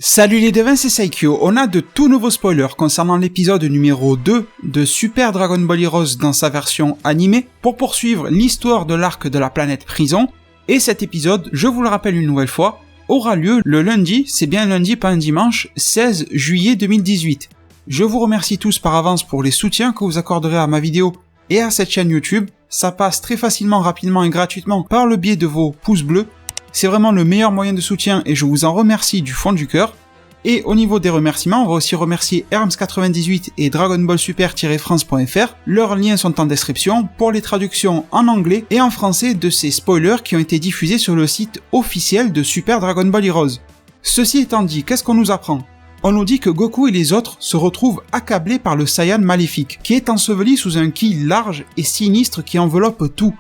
Salut les devins, c'est Saikyo. On a de tout nouveaux spoilers concernant l'épisode numéro 2 de Super Dragon Ball Heroes dans sa version animée pour poursuivre l'histoire de l'arc de la planète Prison. Et cet épisode, je vous le rappelle une nouvelle fois, aura lieu le lundi, c'est bien lundi pas un dimanche, 16 juillet 2018. Je vous remercie tous par avance pour les soutiens que vous accorderez à ma vidéo et à cette chaîne YouTube. Ça passe très facilement, rapidement et gratuitement par le biais de vos pouces bleus. C'est vraiment le meilleur moyen de soutien et je vous en remercie du fond du cœur. Et au niveau des remerciements, on va aussi remercier Herms98 et Dragon Ball Super-France.fr. Leurs liens sont en description pour les traductions en anglais et en français de ces spoilers qui ont été diffusés sur le site officiel de Super Dragon Ball Heroes. Ceci étant dit, qu'est-ce qu'on nous apprend ? On nous dit que Goku et les autres se retrouvent accablés par le Saiyan maléfique, qui est enseveli sous un ki large et sinistre qui enveloppe tout.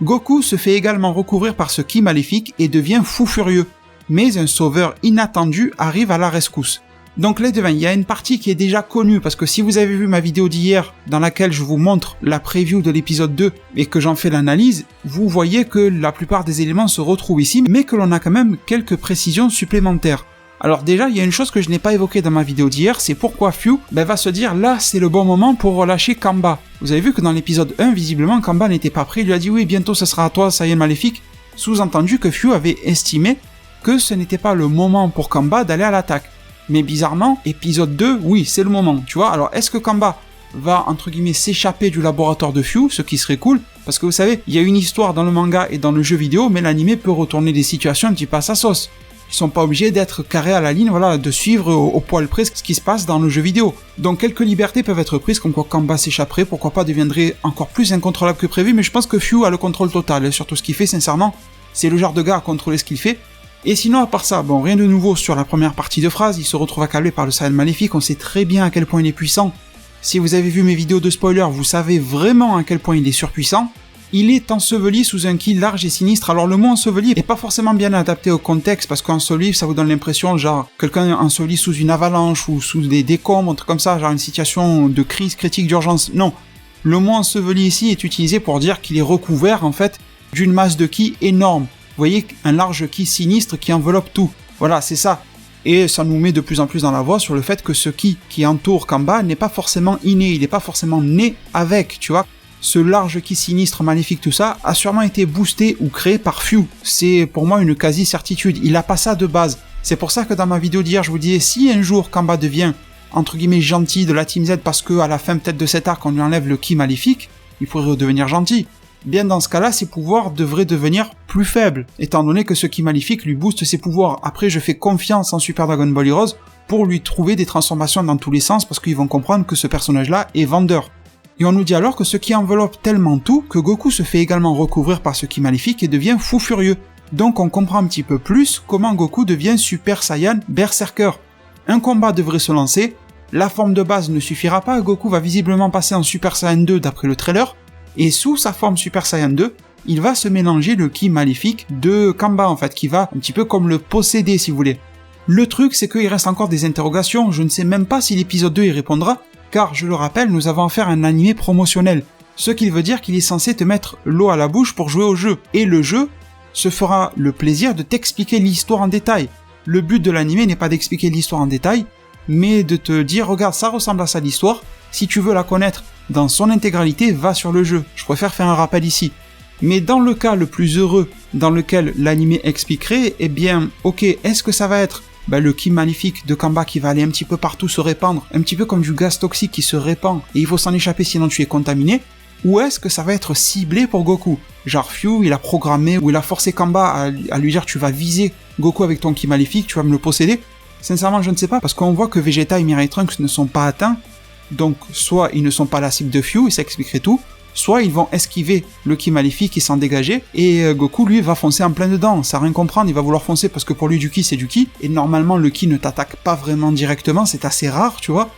Goku se fait également recouvrir par ce ki maléfique et devient fou furieux. Mais un sauveur inattendu arrive à la rescousse. Donc les devins, il y a une partie qui est déjà connue, parce que si vous avez vu ma vidéo d'hier, dans laquelle je vous montre la preview de l'épisode 2, et que j'en fais l'analyse, vous voyez que la plupart des éléments se retrouvent ici, mais que l'on a quand même quelques précisions supplémentaires. Alors déjà, il y a une chose que je n'ai pas évoquée dans ma vidéo d'hier, c'est pourquoi Fyu va se dire là c'est le bon moment pour relâcher Kamba. Vous avez vu que dans l'épisode 1, visiblement Kamba n'était pas prêt, il lui a dit oui bientôt ce sera à toi, Saiyan maléfique, sous-entendu que Fyu avait estimé que ce n'était pas le moment pour Kamba d'aller à l'attaque. Mais bizarrement, épisode 2, oui c'est le moment, tu vois. Alors est-ce que Kamba va entre guillemets s'échapper du laboratoire de Fyu, ce qui serait cool, parce que vous savez, il y a une histoire dans le manga et dans le jeu vidéo, mais l'anime peut retourner des situations un petit peu à sa sauce. Ils sont pas obligés d'être carrés à la ligne, voilà, de suivre au poil près ce qui se passe dans le jeu vidéo. Donc quelques libertés peuvent être prises, comme quoi Kamba s'échapperait, pourquoi pas deviendrait encore plus incontrôlable que prévu, mais je pense que Fyu a le contrôle total, et sur tout ce qu'il fait, sincèrement, c'est le genre de gars à contrôler ce qu'il fait. Et sinon, à part ça, bon, rien de nouveau sur la première partie de phrase, il se retrouve accablé par le Saiyan maléfique, on sait très bien à quel point il est puissant. Si vous avez vu mes vidéos de spoiler, vous savez vraiment à quel point il est surpuissant. Il est enseveli sous un ki large et sinistre. Alors le mot enseveli est pas forcément bien adapté au contexte, parce qu'enseveli, ça vous donne l'impression, genre, quelqu'un enseveli sous une avalanche ou sous des décombres, un truc comme ça, genre une situation de crise critique d'urgence. Non. Le mot enseveli ici est utilisé pour dire qu'il est recouvert, en fait, d'une masse de ki énorme. Vous voyez, un large ki sinistre qui enveloppe tout. Voilà, c'est ça. Et ça nous met de plus en plus dans la voie sur le fait que ce ki qui entoure Kamba n'est pas forcément inné, il n'est pas forcément né avec, tu vois. Ce large ki sinistre, maléfique, tout ça, a sûrement été boosté ou créé par Fyu. C'est pour moi une quasi-certitude, il a pas ça de base. C'est pour ça que dans ma vidéo d'hier, je vous disais, si un jour Kamba devient, entre guillemets, gentil de la Team Z, parce que à la fin peut-être de cet arc, on lui enlève le ki maléfique, il pourrait redevenir gentil. Bien dans ce cas-là, ses pouvoirs devraient devenir plus faibles, étant donné que ce ki maléfique lui booste ses pouvoirs. Après, je fais confiance en Super Dragon Ball Heroes pour lui trouver des transformations dans tous les sens, parce qu'ils vont comprendre que ce personnage-là est vendeur. Et on nous dit alors que ce qui enveloppe tellement tout que Goku se fait également recouvrir par ce ki maléfique et devient fou furieux. Donc on comprend un petit peu plus comment Goku devient Super Saiyan Berserker. Un combat devrait se lancer, la forme de base ne suffira pas, Goku va visiblement passer en Super Saiyan 2 d'après le trailer, et sous sa forme Super Saiyan 2, il va se mélanger le ki maléfique de Kamba en fait, qui va un petit peu comme le posséder si vous voulez. Le truc c'est qu'il reste encore des interrogations, je ne sais même pas si l'épisode 2 y répondra, car je le rappelle, nous avons affaire à un animé promotionnel, ce qui veut dire qu'il est censé te mettre l'eau à la bouche pour jouer au jeu, et le jeu se fera le plaisir de t'expliquer l'histoire en détail. Le but de l'animé n'est pas d'expliquer l'histoire en détail, mais de te dire, regarde, ça ressemble à ça l'histoire, si tu veux la connaître dans son intégralité, va sur le jeu. Je préfère faire un rappel ici. Mais dans le cas le plus heureux, dans lequel l'animé expliquerait, eh bien, ok, est-ce que ça va être le ki maléfique de Kamba qui va aller un petit peu partout se répandre, un petit peu comme du gaz toxique qui se répand, et il faut s'en échapper sinon tu es contaminé, ou est-ce que ça va être ciblé pour Goku? Genre Fyu, il a programmé, ou il a forcé Kamba à lui dire tu vas viser Goku avec ton ki maléfique, tu vas me le posséder? Sincèrement, je ne sais pas, parce qu'on voit que Vegeta et Mirai Trunks ne sont pas atteints, donc soit ils ne sont pas la cible de Fyu, et ça expliquerait tout, soit ils vont esquiver le ki maléfique et s'en dégager, et Goku lui va foncer en plein dedans, ça rien comprendre, il va vouloir foncer parce que pour lui du ki c'est du ki, et normalement le ki ne t'attaque pas vraiment directement, c'est assez rare, tu vois.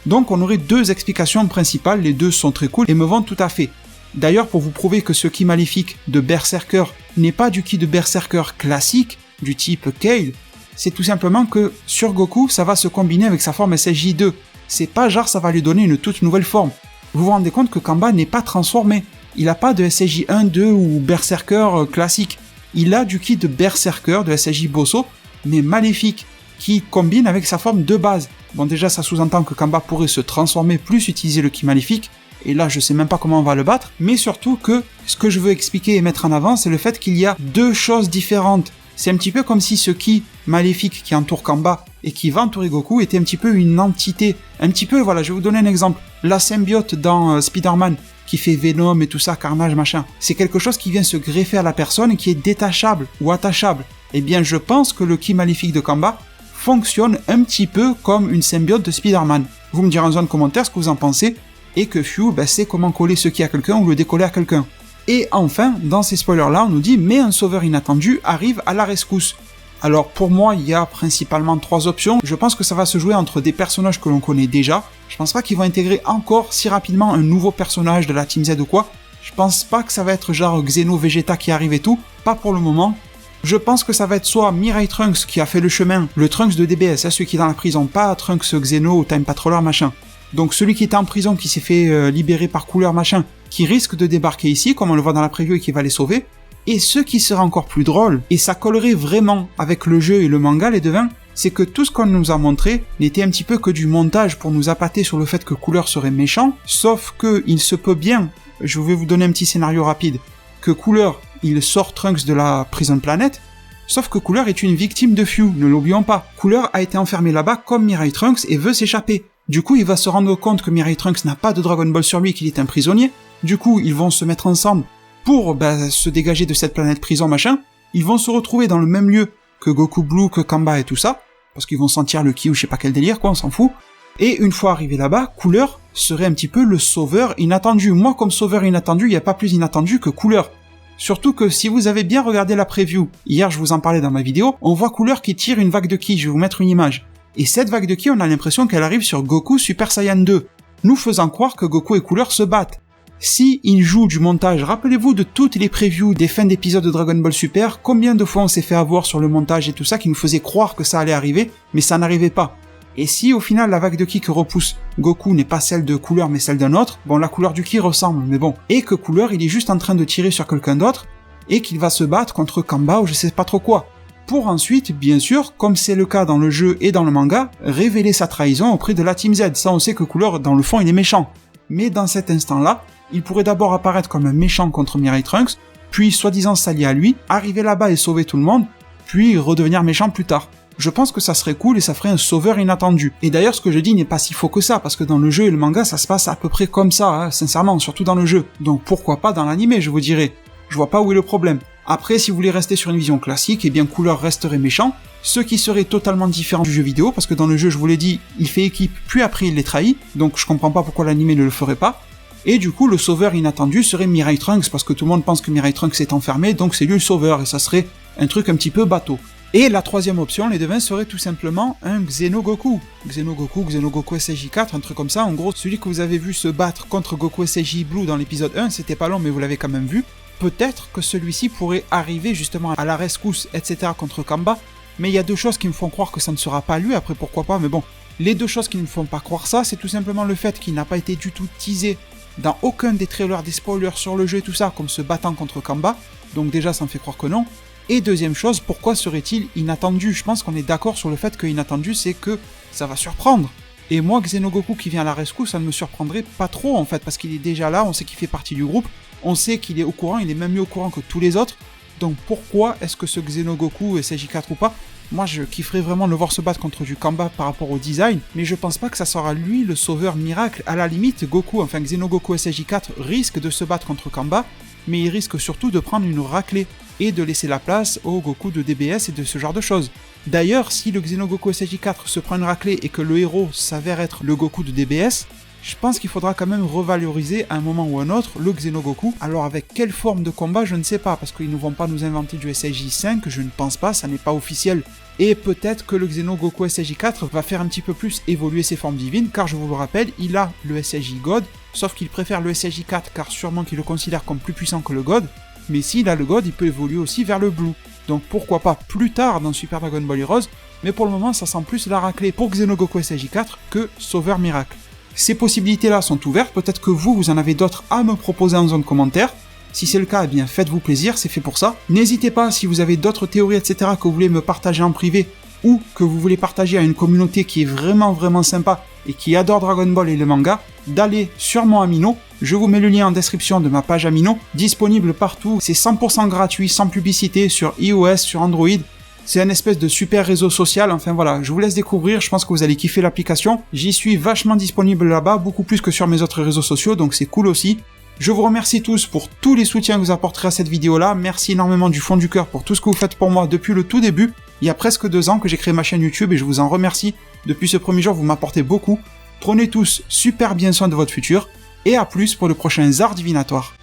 Donc on aurait deux explications principales, les deux sont très cool et me vont tout à fait. D'ailleurs pour vous prouver que ce ki maléfique de Berserker n'est pas du ki de Berserker classique, du type Kale, c'est tout simplement que sur Goku ça va se combiner avec sa forme SSJ2, c'est pas genre ça va lui donner une toute nouvelle forme. Vous vous rendez compte que Kamba n'est pas transformé. Il n'a pas de SSJ 1, 2 ou Berserker classique. Il a du ki de Berserker, de SSJ Bosso, mais maléfique. qui combine avec sa forme de base. Bon, déjà, ça sous-entend que Kamba pourrait se transformer plus utiliser le ki maléfique, et là, je sais même pas comment on va le battre, mais surtout que ce que je veux expliquer et mettre en avant, c'est le fait qu'il y a deux choses différentes. C'est un petit peu comme si ce ki maléfique qui entoure Kamba et qui va entourer Goku était un petit peu une entité. Un petit peu, voilà, je vais vous donner un exemple. La symbiote dans Spider-Man, qui fait Venom et tout ça, Carnage, machin. C'est quelque chose qui vient se greffer à la personne et qui est détachable ou attachable. Eh bien, je pense que le ki maléfique de Kamba fonctionne un petit peu comme une symbiote de Spider-Man. Vous me direz en zone commentaire ce que vous en pensez, et que Fuse sait comment coller ce ki à quelqu'un ou le décoller à quelqu'un. Et enfin, dans ces spoilers-là, on nous dit « Mais un sauveur inattendu arrive à la rescousse ». Alors pour moi, il y a principalement 3 options. Je pense que ça va se jouer entre des personnages que l'on connaît déjà. Je pense pas qu'ils vont intégrer encore si rapidement un nouveau personnage de la Team Z ou quoi. Je pense pas que ça va être genre Xeno Vegeta qui arrive et tout. Pas pour le moment. Je pense que ça va être soit Mirai Trunks qui a fait le chemin, le Trunks de DBS, celui qui est dans la prison, pas Trunks Xeno ou Time Patroller machin. Donc celui qui était en prison, qui s'est fait libérer par Couleur machin, qui risque de débarquer ici, comme on le voit dans la preview, et qui va les sauver. Et ce qui serait encore plus drôle, et ça collerait vraiment avec le jeu et le manga, les devins, c'est que tout ce qu'on nous a montré n'était un petit peu que du montage pour nous appâter sur le fait que Couleur serait méchant, sauf que il se peut bien, je vais vous donner un petit scénario rapide, que Couleur, il sort Trunks de la Prison Planet, sauf que Couleur est une victime de Fuse, ne l'oublions pas. Couleur a été enfermé là-bas comme Mirai Trunks et veut s'échapper. Du coup, il va se rendre compte que Mirai Trunks n'a pas de Dragon Ball sur lui et qu'il est un prisonnier. Du coup, ils vont se mettre ensemble pour se dégager de cette planète prison machin. Ils vont se retrouver dans le même lieu que Goku Blue, que Kamba et tout ça, parce qu'ils vont sentir le ki ou je sais pas quel délire quoi, on s'en fout. Et une fois arrivé là-bas, Couleur serait un petit peu le sauveur inattendu. Moi, comme sauveur inattendu, il n'y a pas plus inattendu que Couleur. Surtout que si vous avez bien regardé la preview, hier je vous en parlais dans ma vidéo, on voit Couleur qui tire une vague de ki, je vais vous mettre une image. Et cette vague de ki, on a l'impression qu'elle arrive sur Goku Super Saiyan 2, nous faisant croire que Goku et Couleur se battent. Si il joue du montage, rappelez-vous de toutes les previews des fins d'épisodes de Dragon Ball Super, combien de fois on s'est fait avoir sur le montage et tout ça qui nous faisait croire que ça allait arriver, mais ça n'arrivait pas. Et si au final la vague de ki que repousse Goku n'est pas celle de Couleur mais celle d'un autre, bon la couleur du ki ressemble, mais bon, et que Couleur il est juste en train de tirer sur quelqu'un d'autre, et qu'il va se battre contre Kamba ou je sais pas trop quoi. Pour ensuite, bien sûr, comme c'est le cas dans le jeu et dans le manga, révéler sa trahison auprès de la Team Z. Ça on sait que Couleur, dans le fond, il est méchant. Mais dans cet instant-là, il pourrait d'abord apparaître comme un méchant contre Mirai Trunks, puis soi-disant s'allier à lui, arriver là-bas et sauver tout le monde, puis redevenir méchant plus tard. Je pense que ça serait cool et ça ferait un sauveur inattendu. Et d'ailleurs, ce que je dis n'est pas si faux que ça, parce que dans le jeu et le manga, ça se passe à peu près comme ça, hein, sincèrement, surtout dans le jeu. Donc pourquoi pas dans l'anime, je vous dirais. Je vois pas où est le problème. Après, si vous voulez rester sur une vision classique, eh bien Couleur resterait méchant, ce qui serait totalement différent du jeu vidéo, parce que dans le jeu, je vous l'ai dit, il fait équipe, puis après il les trahit, donc je comprends pas pourquoi l'anime ne le ferait pas. Et du coup, le sauveur inattendu serait Mirai Trunks, parce que tout le monde pense que Mirai Trunks est enfermé, donc c'est lui le sauveur, et ça serait un truc un petit peu bateau. Et la troisième option, les devins, serait tout simplement un Xeno Goku. Xeno Goku SSJ 4, un truc comme ça, en gros, celui que vous avez vu se battre contre Goku SSJ Blue dans l'épisode 1, c'était pas long, mais vous l'avez quand même vu. Peut-être que celui-ci pourrait arriver justement à la rescousse, etc. contre Kamba, mais il y a deux choses qui me font croire que ça ne sera pas lui, après pourquoi pas, mais bon. Les deux choses qui ne me font pas croire ça, c'est tout simplement le fait qu'il n'a pas été du tout teasé dans aucun des trailers, des spoilers sur le jeu et tout ça, comme se battant contre Kamba, donc déjà ça me fait croire que non. Et deuxième chose, pourquoi serait-il inattendu? Je pense qu'on est d'accord sur le fait que inattendu, c'est que ça va surprendre. Et moi, Xenogoku qui vient à la rescousse, ça ne me surprendrait pas trop en fait, parce qu'il est déjà là, on sait qu'il fait partie du groupe, on sait qu'il est au courant, il est même mieux au courant que tous les autres, donc pourquoi est-ce que ce Xenogoku est SJ4 ou pas? Moi je kifferais vraiment le voir se battre contre du Kamba par rapport au design, mais je pense pas que ça sera lui le sauveur miracle. À la limite, Goku, enfin Xenogoku SJ4 risque de se battre contre Kamba, mais il risque surtout de prendre une raclée, et de laisser la place au Goku de DBS et de ce genre de choses. D'ailleurs, si le Xenogoku SJ4 se prend une raclée et que le héros s'avère être le Goku de DBS, je pense qu'il faudra quand même revaloriser à un moment ou un autre le Xenogoku. Alors avec quelle forme de combat, je ne sais pas, parce qu'ils ne vont pas nous inventer du SJ5, je ne pense pas, ça n'est pas officiel. Et peut-être que le Xenogoku SJ4 va faire un petit peu plus évoluer ses formes divines, car je vous le rappelle, il a le SJ God, sauf qu'il préfère le SJ4 car sûrement qu'il le considère comme plus puissant que le God, mais s'il a le God, il peut évoluer aussi vers le Blue. Donc pourquoi pas plus tard dans Super Dragon Ball Heroes, mais pour le moment ça sent plus la raclée pour Xenogoku SJ4 que Sauveur Miracle. Ces possibilités-là sont ouvertes, peut-être que vous en avez d'autres à me proposer en zone commentaire. Si c'est le cas, eh bien faites-vous plaisir, c'est fait pour ça. N'hésitez pas, si vous avez d'autres théories, etc. que vous voulez me partager en privé, ou que vous voulez partager à une communauté qui est vraiment sympa et qui adore Dragon Ball et le manga, d'aller sur mon Amino. Je vous mets le lien en description de ma page Amino, disponible partout, c'est 100% gratuit, sans publicité, sur iOS, sur Android. C'est un espèce de super réseau social, enfin voilà, je vous laisse découvrir, je pense que vous allez kiffer l'application. J'y suis vachement disponible là-bas, beaucoup plus que sur mes autres réseaux sociaux, donc c'est cool aussi. Je vous remercie tous pour tous les soutiens que vous apporterez à cette vidéo-là, merci énormément du fond du cœur pour tout ce que vous faites pour moi depuis le tout début. Il y a presque 2 ans que j'ai créé ma chaîne YouTube et je vous en remercie. Depuis ce premier jour, vous m'apportez beaucoup. Prenez tous super bien soin de votre futur, et à plus pour le prochain Zard Divinatoire.